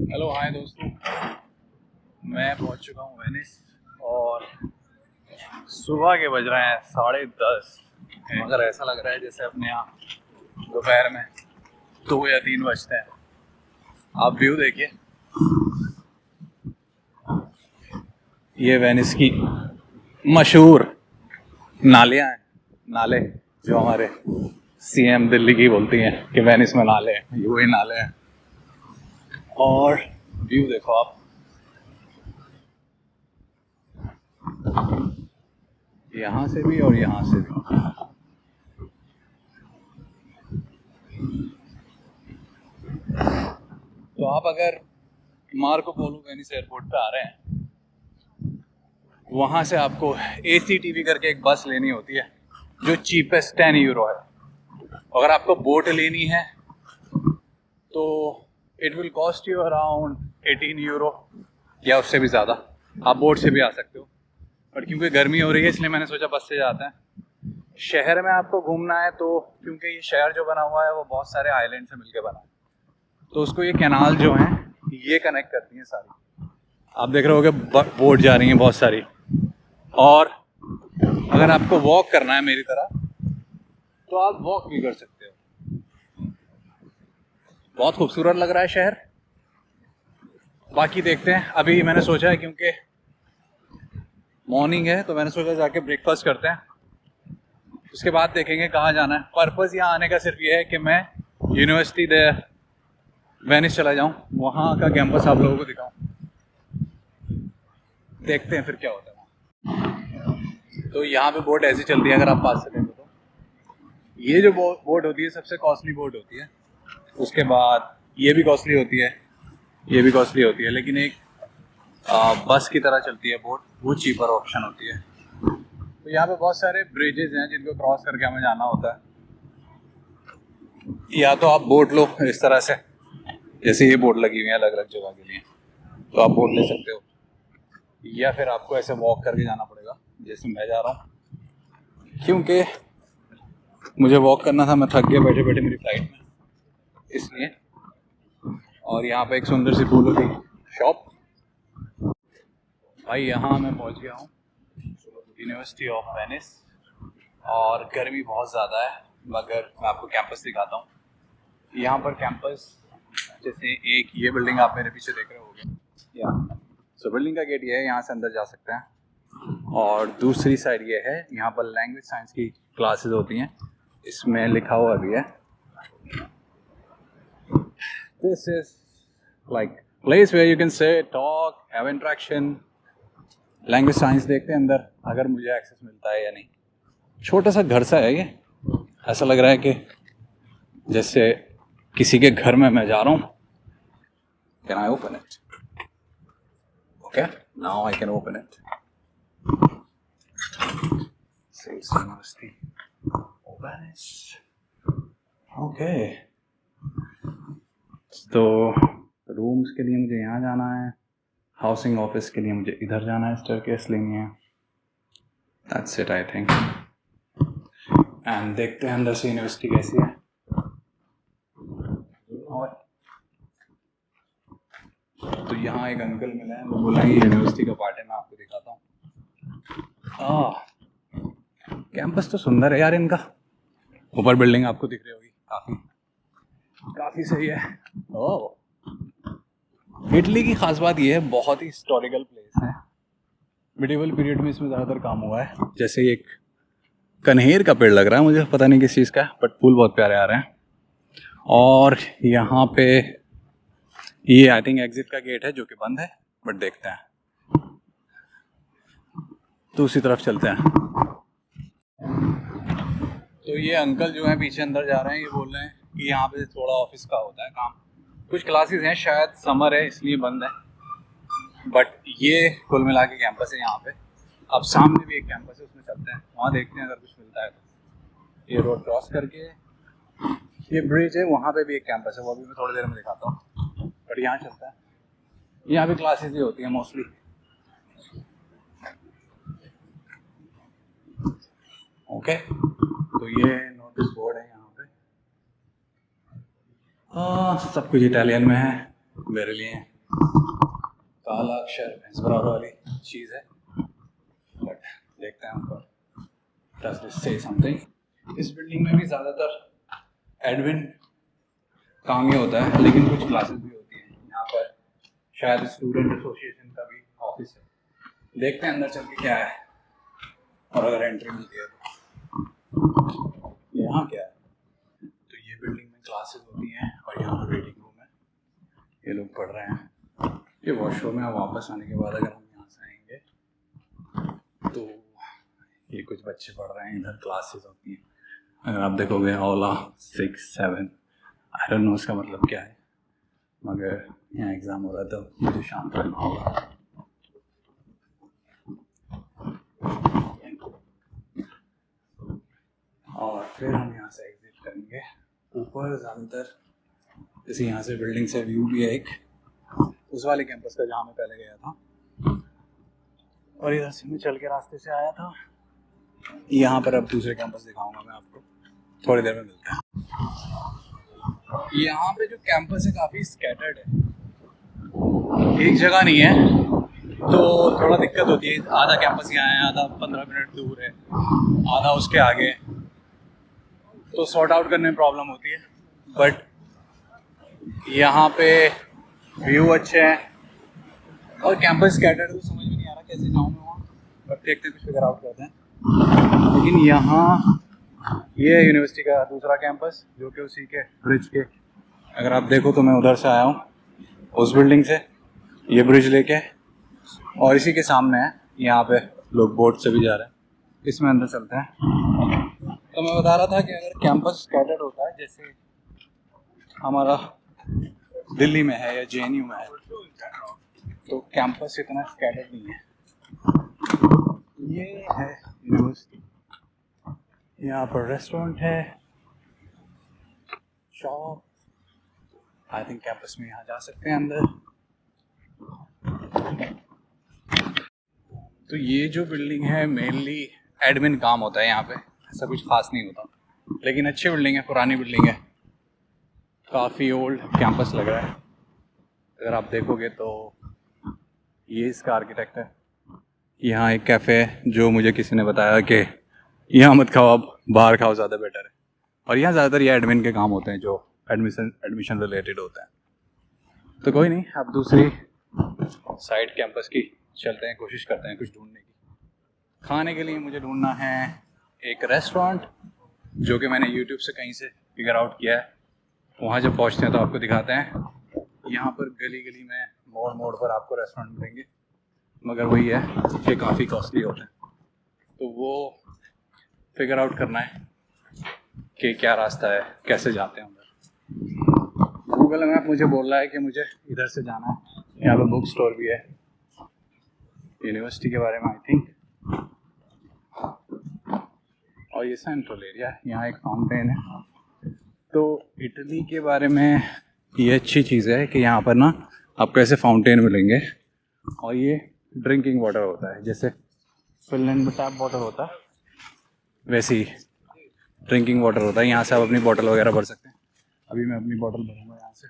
Hello hi दोस्तों, मैं पहुंच चुका हूँ वेनिस और सुबह के बज रहे हैं 10:30। मगर ऐसा लग रहा है जैसे अपने यहाँ दोपहर में 2 या 3 बजते हैं। आप व्यू देखिए, ये वेनिस की मशहूर नालियाँ हैं। नाले जो हमारे सीएम दिल्ली की बोलती हैं कि वेनिस में नाले हैं, ये वही नाले हैं। और व्यू देखो आप, यहाँ से भी और यहाँ से भी। तो आप अगर मार्को पोलो वेनिस एयरपोर्ट पे आ रहे हैं, वहाँ से आपको ACTV करके एक बस लेनी होती है जो चीपेस्ट 10 यूरो है। अगर आपको बोट लेनी है तो it will cost you around 18 euro या उससे भी ज़्यादा। आप बोट से भी आ सकते हो, बट क्योंकि गर्मी हो रही है इसलिए मैंने सोचा बस से जाते हैं। शहर में आपको घूमना है तो क्योंकि ये शहर जो बना हुआ है वो बहुत सारे आइलैंड से मिलके बना है, तो उसको ये कैनाल जो हैं ये कनेक्ट करती हैं सारी। आप देख रहे होगे बोट जा रही हैं बहुत सारी। और अगर आपको वॉक करना है मेरी तरह तो आप वॉक भी कर सकते हो। बहुत खूबसूरत लग रहा है शहर। बाकी देखते हैं, अभी मैंने सोचा है क्योंकि मॉर्निंग है तो मैंने सोचा जाके ब्रेकफास्ट करते हैं, उसके बाद देखेंगे कहाँ जाना है। पर्पज़ यहाँ आने का सिर्फ ये है कि मैं यूनिवर्सिटी दे वेनिस चला जाऊँ, वहाँ का कैंपस आप लोगों को दिखाऊँ। देखते हैं फिर क्या होता है वहाँ। तो यहाँ पे बोट ऐसी चलती है, अगर आप पास से देखो तो ये जो बोट होती है सबसे कॉस्टली बोट होती है। उसके बाद ये भी कॉस्टली होती है, ये भी कॉस्टली होती है, लेकिन एक बस की तरह चलती है बोट, वो चीपर ऑप्शन होती है। तो यहाँ पे बहुत सारे ब्रिजेज हैं जिनको क्रॉस करके हमें जाना होता है। या तो आप बोट लो इस तरह से, जैसे ये बोट लगी हुई है अलग अलग जगह के लिए, तो आप बोट ले सकते हो, या फिर आपको ऐसे वॉक करके जाना पड़ेगा जैसे मैं जा रहा हूँ। क्योंकि मुझे वॉक करना था, मैं थक गया बैठे बैठे मेरी फ्लाइट में, इसलिए। और यहाँ पे एक सुंदर सी फूलों की शॉप। भाई यहाँ मैं पहुँच गया हूँ यूनिवर्सिटी ऑफ वेनिस, और गर्मी बहुत ज़्यादा है, मगर मैं आपको कैंपस दिखाता हूँ। यहाँ पर कैंपस जैसे एक ये बिल्डिंग आप मेरे पीछे देख रहे होगे, या सो बिल्डिंग का गेट ये है, यहाँ से अंदर जा सकते हैं। और दूसरी साइड ये है, यहाँ पर लैंग्वेज साइंस की क्लासेस होती हैं, इसमें लिखा हुआ भी है this is like place where you can say talk have interaction. Language science देखते हैं अंदर अगर मुझे एक्सेस मिलता है या नहीं। छोटा सा घर सा है ये, ऐसा लग रहा है कि जैसे किसी के घर में मैं जा रहा हूँ। Can I open it? Okay, now I can open it. Sales university Venice. ओके, तो रूम्स के लिए मुझे यहाँ जाना है, हाउसिंग ऑफिस के लिए मुझे इधर जाना है, स्टेयरकेस लेनी है। That's it I think. And देखते हैं अंदर से यूनिवर्सिटी कैसी है। और तो यहाँ एक अंकल मिले हैं, वो बोला ये यूनिवर्सिटी का पार्ट है, मैं आपको दिखाता हूँ। कैंपस तो सुंदर है यार इनका। ऊपर बिल्डिंग आपको दिख रही होगी, काफ़ी सही है। ओह, इटली की खास बात ये है, बहुत ही हिस्टोरिकल प्लेस है। मिडिवल पीरियड में इसमें ज़्यादातर काम हुआ है। जैसे एक कन्हेर का पेड़ लग रहा है, मुझे पता नहीं किस चीज़ का है, बट फूल बहुत प्यारे आ रहे हैं। और यहाँ पे ये आई थिंक एग्जिट का गेट है जो कि बंद है, बट देखते हैं। तो उसी तरफ चलते हैं। तो ये अंकल जो है पीछे अंदर जा रहे हैं, ये बोल रहे हैं कि यहाँ पे थोड़ा ऑफिस का होता है काम, कुछ क्लासेस हैं, शायद समर है इसलिए बंद है, बट ये कुल मिला के कैंपस है यहाँ पे। अब सामने भी एक कैंपस है, उसमें चलते हैं, वहाँ देखते हैं अगर कुछ मिलता है तो। ये रोड क्रॉस करके ये ब्रिज है, वहाँ पे भी एक कैंपस है, वो भी मैं थोड़ी देर में दिखाता हूँ, बट यहाँ चलता है। यहाँ भी क्लासेस ही होती हैं मोस्टली। ओके, तो ये नोटिस बोर्ड है यहाँ पे। सब कुछ इटालियन में है मेरे लिए, काला अक्षर भैंस बराबर वाली चीज़ है, बट देखते हैं ऊपर डज दिस से समथिंग। इस बिल्डिंग में भी ज़्यादातर एडमिन काम ही होता है, लेकिन कुछ क्लासेस भी होती हैं। यहाँ पर शायद स्टूडेंट एसोसिएशन का भी ऑफिस है। देखते हैं अंदर चल के क्या है, और अगर एंट्री मिलती है तो। यहाँ क्या है, तो ये बिल्डिंग में क्लासेस होती हैं और यहाँ पर रीडिंग रूम है, ये लोग पढ़ रहे हैं। ये वॉशरूम है। वापस आने के बाद अगर हम यहाँ से आएंगे तो ये कुछ बच्चे पढ़ रहे हैं, इधर क्लासेस होती हैं। अगर आप देखोगे ओला 6, 7 आई डोंट नो इसका मतलब क्या है, मगर यहाँ एग्ज़ाम हो रहा है तो मुझे शांत रहना होगा। और फिर हम यहाँ से एग्जिट करेंगे ऊपर। ज़्यादातर जैसे यहाँ से बिल्डिंग से व्यू भी है एक उस वाले कैंपस का जहाँ मैं पहले गया था, और इधर से मैं चल के रास्ते से आया था। यहाँ पर अब दूसरे कैंपस दिखाऊंगा मैं आपको, थोड़ी देर में मिलते हैं। यहाँ पे जो कैंपस है काफ़ी स्कैटर्ड है, एक जगह नहीं है, तो थोड़ा दिक्कत होती है। आधा कैंपस यहाँ है, आधा 15 मिनट दूर है, आधा उसके आगे, तो सॉर्ट आउट करने में प्रॉब्लम होती है। बट यहाँ पे व्यू अच्छे हैं और कैंपस स्कैटर्ड, तो समझ में नहीं आ रहा कैसे जाऊँ मैं वहाँ, बट देखते कुछ फिगर आउट करते हैं। लेकिन यहाँ ये है यूनिवर्सिटी का दूसरा कैंपस, जो कि उसी के ब्रिज के, अगर आप देखो तो मैं उधर से आया हूँ उस बिल्डिंग से, ये ब्रिज लेके, और इसी के सामने है। यहाँ पे लोग बोट से भी जा रहे हैं, इसमें अंदर चलते हैं। तो मैं बता रहा था कि अगर कैंपस स्कैटर्ड होता है जैसे हमारा दिल्ली में है या JNU में है, तो कैंपस इतना स्कैटर्ड नहीं है। ये है यूनिवर्सिटी, यहाँ पर रेस्टोरेंट है, शॉप, आई थिंक कैंपस में यहाँ जा सकते हैं अंदर। तो ये जो बिल्डिंग है मेनली एडमिन काम होता है यहाँ पे, ऐसा कुछ खास नहीं होता, लेकिन अच्छी बिल्डिंग है, पुरानी बिल्डिंग है, काफ़ी ओल्ड कैंपस लग रहा है। अगर आप देखोगे तो ये इसका आर्किटेक्ट है। यहाँ एक कैफ़े है, जो मुझे किसी ने बताया कि यहाँ मत खाओ, आप बाहर खाओ, ज़्यादा बेटर है। और यहाँ ज़्यादातर ये एडमिन के काम होते हैं जो एडमिशन रिलेटेड होते हैं। तो कोई नहीं, अब दूसरी साइड कैंपस की चलते हैं, कोशिश करते हैं कुछ ढूंढने की। खाने के लिए मुझे ढूंढना है एक रेस्टोरेंट, जो कि मैंने यूट्यूब से कहीं से फिगर आउट किया है। वहाँ जब पहुँचते हैं तो आपको दिखाते हैं। यहाँ पर गली गली में, मोड़ मोड़ पर आपको रेस्टोरेंट मिलेंगे, मगर वही है कि काफ़ी कॉस्टली होते हैं। तो वो फिगर आउट करना है कि क्या रास्ता है, कैसे जाते हैं उधर। गूगल मैप मुझे बोल रहा है कि मुझे इधर से जाना है। यहाँ पे बुक स्टोर भी है यूनिवर्सिटी के बारे में, आई थिंक। और ये सेंट्रल एरिया, यहाँ एक फाउंटेन है। तो इटली के बारे में ये अच्छी चीज़ है कि यहाँ पर ना आपको ऐसे फाउंटेन मिलेंगे, और ये ड्रिंकिंग वाटर होता है, जैसे फिनलैंड में टैप वाटर होता है वैसे ही ड्रिंकिंग वाटर होता है। यहाँ से आप अपनी बोतल वगैरह भर सकते हैं। अभी मैं अपनी बोतल भरूँगा यहाँ से।